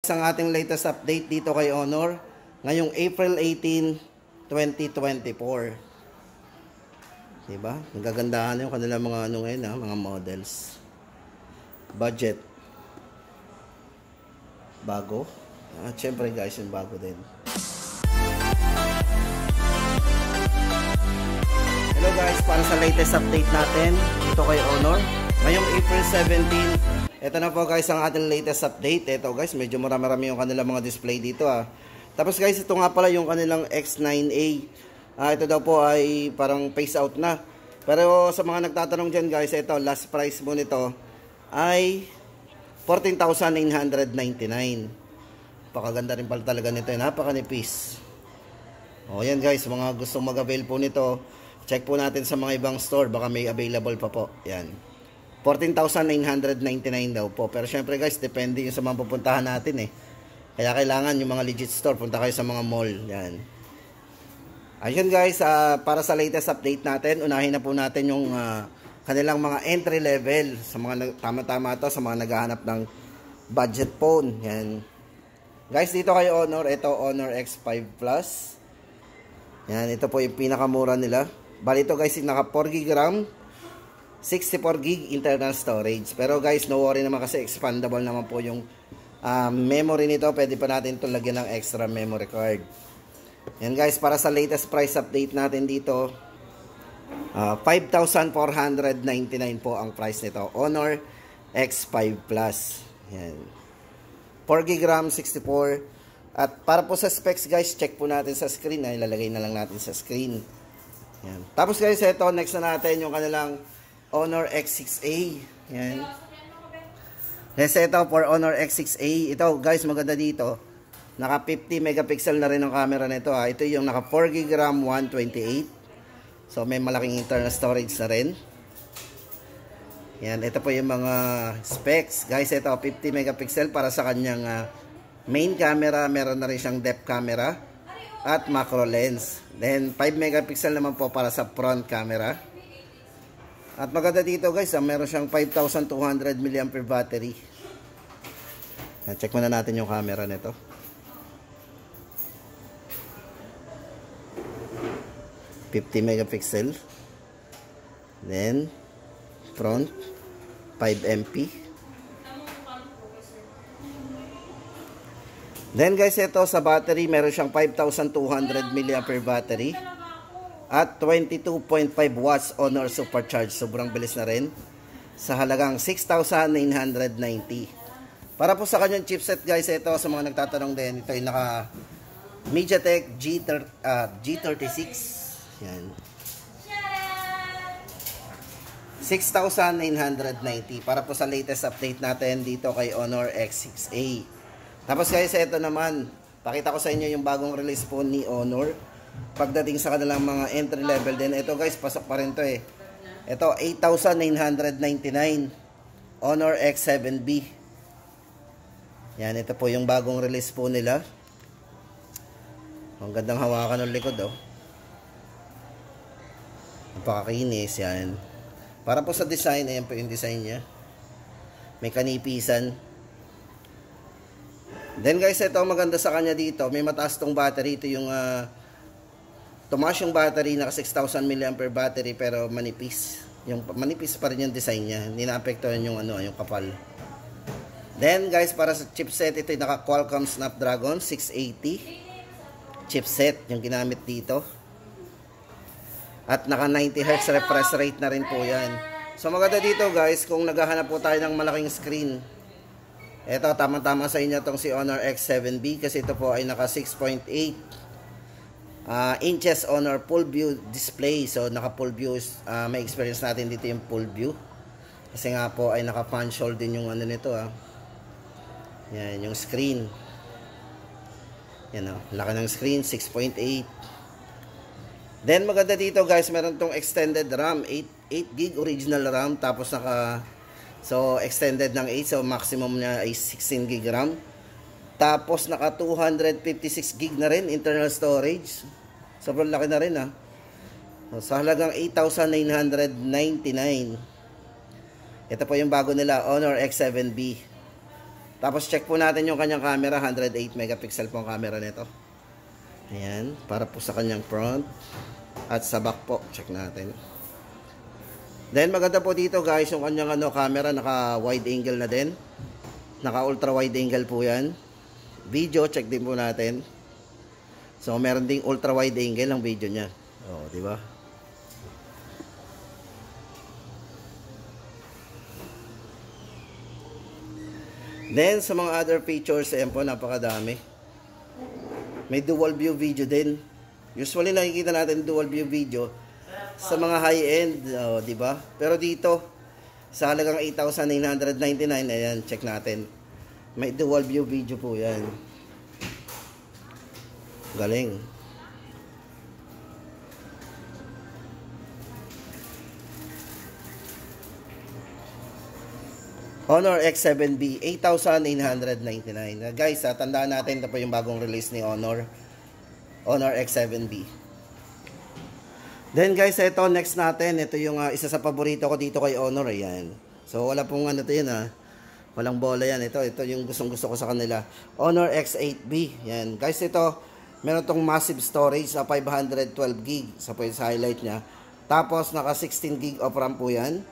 Ang ating latest update dito kay Honor ngayong April 18, 2024. Diba? Nagagandahan yung kanilang mga ano ngayon, mga models. Budget. Bago. At syempre guys, yung bago din. Hello guys, para sa latest update natin dito kay Honor ngayong April 17. Ito na po guys ang ating latest update. Ito guys, medyo marami-rami yung kanilang mga display dito Tapos guys, ito nga pala yung kanilang X9A. Ito daw po ay parang phase out na. Pero sa mga nagtatanong dyan guys, ito last price mo nito ay 14,999. Pakaganda rin pala talaga nito. Napakanipis. O yan guys, mga gustong mag-avail po nito, check po natin sa mga ibang store. Baka may available pa po. Yan. 14,999 daw po. Pero syempre guys, depende yung sa mga pupuntahan natin Kaya kailangan yung mga legit store, punta kayo sa mga mall. Yan. Ayun guys, para sa latest update natin, unahin na po natin yung kanilang mga entry level. Sa mga tama-tama to, sa mga naghahanap ng budget phone. Yan. Guys, dito kay Honor, ito Honor X5 Plus. Yan, ito po yung pinakamura nila. Bali ito guys, naka 4GB RAM, 64GB internal storage. Pero guys, no worry naman kasi expandable naman po yung memory nito. Pwede pa natin itong lagyan ng extra memory card. Yan guys, para sa latest price update natin dito, 5,499 po ang price nito. Honor X5 Plus. Yan. 4GB RAM, 64. At para po sa specs guys, check po natin sa screen. Ilalagay na lang natin sa screen. Yan. Tapos guys, ito, next na natin yung kanilang Honor X6A. Yan. Yes, ito for Honor X6A. Ito guys, maganda dito. Naka 50 megapixel na rin ang camera nito Ito yung naka 4GB RAM 128. So may malaking internal storage na rin. Yan, ito po yung mga specs. Guys, ito 50 megapixel para sa kanyang main camera. Meron na rin siyang depth camera at macro lens. Then 5 megapixel naman po para sa front camera. At maganda dito guys, meron siyang 5,200 mAh battery. Check muna natin yung camera nito. (50 megapixel). Then front 5MP. Then guys, ito sa battery, meron siyang 5,200 mAh battery. At 22.5 watts Honor Supercharge. Sobrang bilis na rin. Sa halagang 6,990. Para po sa kanyang chipset guys, ito sa mga nagtatanong din, ito ay naka MediaTek G36. Yan. 6,990. Para po sa latest update natin dito kay Honor X6A. Tapos guys, ito naman, pakita ko sa inyo yung bagong release po ni Honor. Pagdating sa kanilang mga entry level din, ito guys, pasok pa rin to Ito 8,999 Honor X7B. Yan, ito po yung bagong release po nila. Ang gandang hawakan ng likod napakakinis. Yan, para po sa design, ayan po yung design nya, may kanipisan. Then guys, ito maganda sa kanya dito, may mataas tong battery. Ito yung tumaas yung battery, naka 6,000 mAh battery, pero manipis. Yung manipis pa rin yung design niya. Hindi naapektuhan yung yung kapal. Then guys, para sa chipset, ito yung naka Qualcomm Snapdragon 680 chipset yung ginamit dito. At naka 90Hz refresh rate na rin po yan. So maganda dito guys, kung naghahanap po tayo ng malaking screen, ito tama-tama sa inyo tong si Honor X7B, kasi ito po ay naka 6.8 inches Honor full view display. So naka full view, may experience natin dito yung full view, kasi nga po ay naka punch hole din yung nito Yan yung screen. Yan laki ng screen, 6.8. Then maganda dito guys, meron tong extended RAM, 8GB original RAM, tapos so extended ng 8, so maximum niya ay 16GB RAM. Tapos naka 256GB na rin internal storage. Sobrang laki na rin Sa halagang 8,999. Ito po yung bago nila, Honor X7B. Tapos check po natin yung kanyang camera, 108 megapixel po ang camera nito. Ayan, para po sa kanyang front at sa back po, check natin. Then maganda po dito guys, yung kanyang camera naka wide angle na din. Naka ultra wide angle po 'yan. Video check din po natin. So meron ding ultra wide angle ang video niya. Oh, di ba? Then, sa mga other features, ayan po, napakadami. May dual view video din. Usually, nakikita natin dual view video sa mga high-end, di ba? Pero dito, sa halagang 8,999, ayan, check natin. May dual view video po yan. Galing. Honor X7B, 8,999. Guys, tandaan natin, ito po yung bagong release ni Honor. Honor X7B. Then guys, ito next natin. Ito yung isa sa paborito ko dito kay Honor. Ayan. So wala pong ito yun walang bola yan. Ito yung gustong gusto ko sa kanila. Honor X8B. Yan. Guys, ito, meron tong massive storage sa 512 gig. Sa po yung highlight niya. Tapos naka 16 gig of RAM po yan.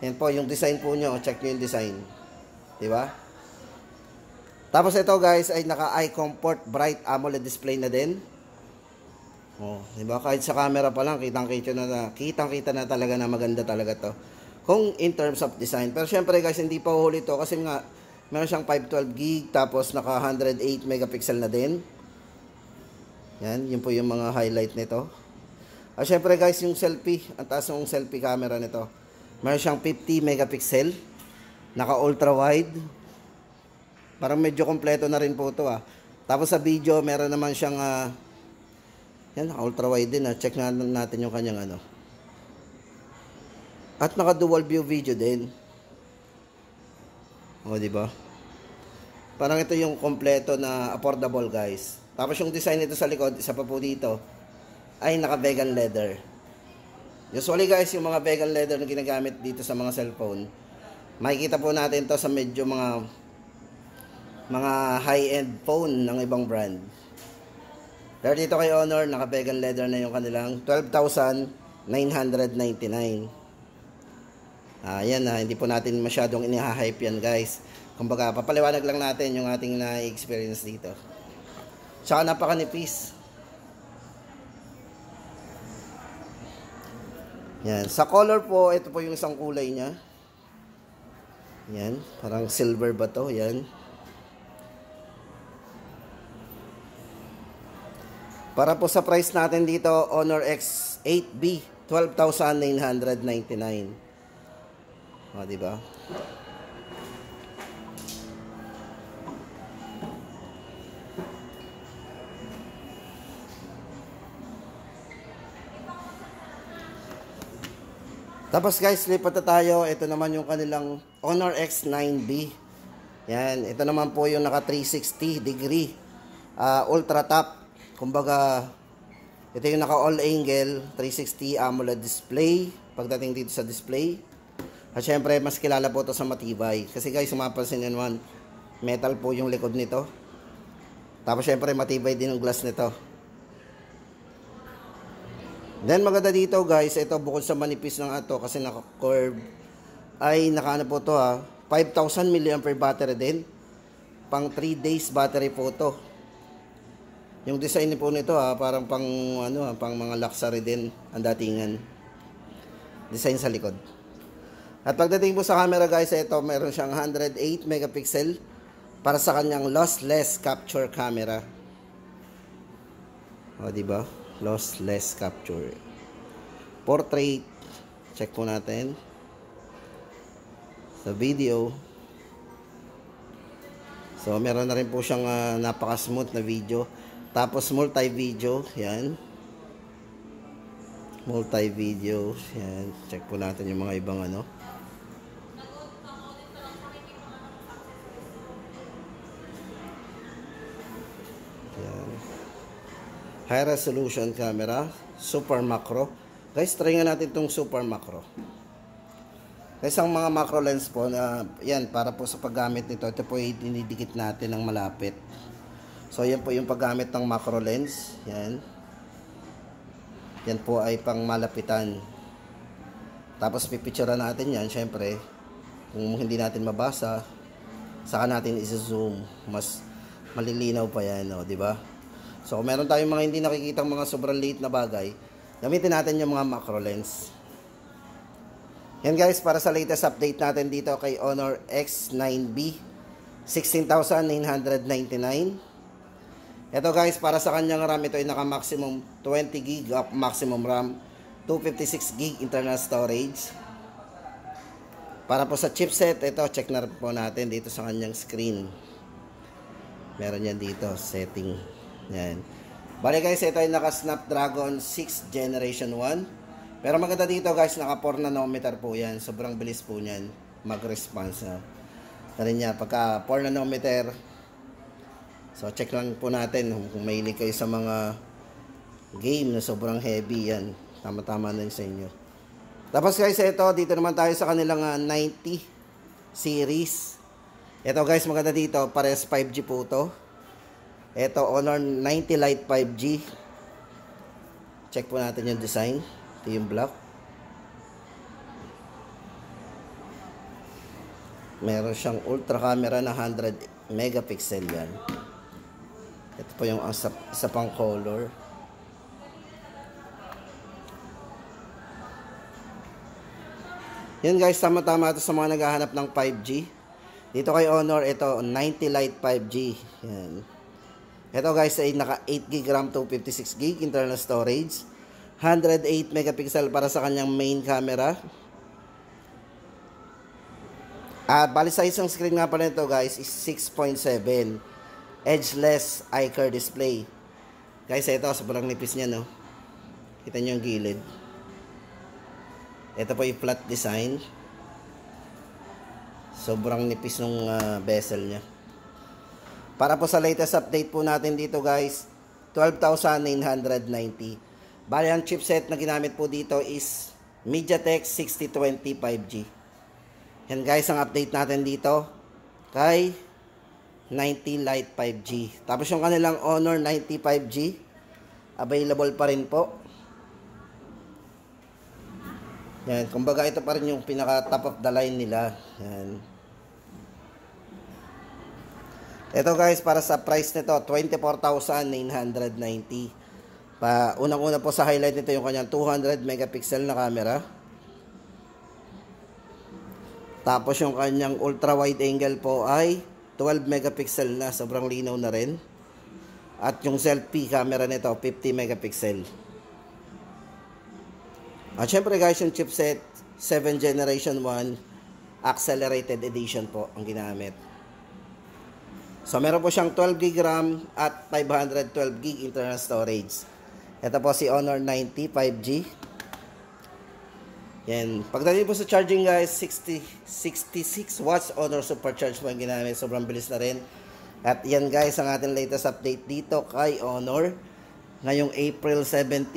Yan po, yung design po nyo. Check nyo yung design. Diba? Tapos ito guys, ay naka Eye Comfort Bright AMOLED display na din. Oh, diba? Kahit sa camera pa lang, kitang-kita na talaga na maganda talaga to. Kung in terms of design. Pero syempre guys, hindi pa uhuli to. Kasi nga, meron siyang 512 gig. Tapos naka 108 megapixel na din. Yan, yun po yung mga highlight nito. Syempre guys, yung selfie. Ang taas ng selfie camera nito. Meron siyang 50 megapixel. Naka ultra wide. Parang medyo kompleto na rin po ito Tapos sa video, meron naman siyang yan, naka ultra wide din Check natin yung kanyang At naka dual view video din. O, di ba? Parang ito yung kompleto na affordable guys. Tapos yung design nito sa likod, isa pa po dito, ay naka vegan leather. Usually guys, yung mga vegan leather na ginagamit dito sa mga cellphone, makikita po natin to sa medyo mga high-end phone ng ibang brand. Pero dito kay Honor, naka vegan leather na yung kanilang 12,999. Yan hindi po natin masyadong inihahype yan guys. Kumbaga, papaliwanag lang natin yung ating na-experience dito. Tsaka napakanipis. Yan. Sa color po, ito po yung isang kulay niya. Yan. Parang silver ba to? Yan. Para po sa price natin dito, Honor X8B, 12,999. O, diba? Tapos guys, lipat na tayo. Ito naman yung kanilang Honor X9B. Yan. Ito naman po yung naka 360 degree. Ultra top. Kumbaga, ito yung naka all angle 360 AMOLED display. Pagdating dito sa display. At syempre, mas kilala po ito sa matibay. Kasi guys, mapapansin nyo naman, metal po yung likod nito. Tapos syempre, matibay din yung glass nito. Then maganda dito guys, ito bukod sa manipis ng kasi naka-curve, ay nakaano po to 5,000 mAh battery din. Pang 3 days battery po to. Yung design po nito parang pang pang mga luxury din ang datingan. Design sa likod. At pagdating po sa camera guys, ito meron siyang 108 megapixel para sa kanyang lossless capture camera. O, di ba? Lossless capture. Portrait. Check po natin. Sa video. So, meron na rin po siyang napaka-smooth na video. Tapos, multi-video. Yan. Multi-video. Yan. Check po natin yung mga ibang Yan. High resolution camera, super macro. Guys, try nga natin itong super macro. Guys, ang mga macro lens po na yan para po sa paggamit nito, ito po ay dinidikit natin ng malapit. So yan po yung paggamit ng macro lens. Yan. Yan po ay pang malapitan. Tapos pipicturean natin yan, syempre. Kung hindi natin mabasa, saka natin i-zoom. Mas malilinaw pa yan, no, di ba? So kung meron tayong mga hindi nakikitang mga sobrang liit na bagay, gamitin natin yung mga macro lens. Yan guys, para sa latest update natin dito kay Honor X9B, 16,999. Ito guys, para sa kanyang RAM, ito ay naka maximum 20 GB of maximum RAM, 256 GB internal storage. Para po sa chipset, ito check na po natin dito sa kanyang screen. Meron yan dito, setting. Yan. Bale guys, ito ay naka Snapdragon 6 Generation 1. Pero maganda dito guys, naka 4 nanometer po yan. Sobrang bilis po niyan mag-response. Ganun niya, pagka 4 nanometer. So check lang po natin kung mahilig kayo sa mga game na sobrang heavy yan. Tama-tama na yun sa inyo. Tapos guys, ito, dito naman tayo sa kanilang 90 series. Ito guys, maganda dito, pares 5G po to. Ito, Honor 90 Lite 5G. Check po natin yung design. Ito yung black. Meron siyang ultra camera na 100 megapixel yan. Ito po yung isa pang color. Yan guys, tama-tama ito sa mga naghahanap ng 5G. Dito kay Honor, ito 90 Lite 5G. Yan. Ito guys ay naka 8 GB RAM, 256 GB internal storage, 108 megapixel para sa kanyang main camera. At bali size ng screen nga pala nito guys is 6.7 edgeless ICR display. Guys, ito sobrang nipis niya, no. Kita niyo yung gilid. Ito po yung flat design. Sobrang nipis ng bezel niya. Para po sa latest update po natin dito guys, 12,990. Bali ang chipset na ginamit po dito is MediaTek 6020 5G. Yan guys ang update natin dito kay 90 Lite 5G. Tapos yung kanilang Honor 90 5G, available pa rin po. Yan, kumbaga ito pa rin yung pinaka top of the line nila. Yan. Ito guys, para sa price nito, 24,990. Unang-una po sa highlight nito yung kanyang 200 megapixel na camera. Tapos yung kanyang ultra wide angle po ay 12 megapixel na, sobrang linaw na rin. At yung selfie camera nito, 50 megapixel. At syempre guys, yung chipset 7 Generation 1 Accelerated Edition po ang ginamit. So meron po siyang 12 GB RAM at 512 GB internal storage. Ito po si Honor 90 5G. Yan. Pagdating po sa charging guys, 66 watts Honor Supercharge po ang ginamit. Sobrang bilis na rin. At yan guys ang ating latest update dito kay Honor ngayong April 17.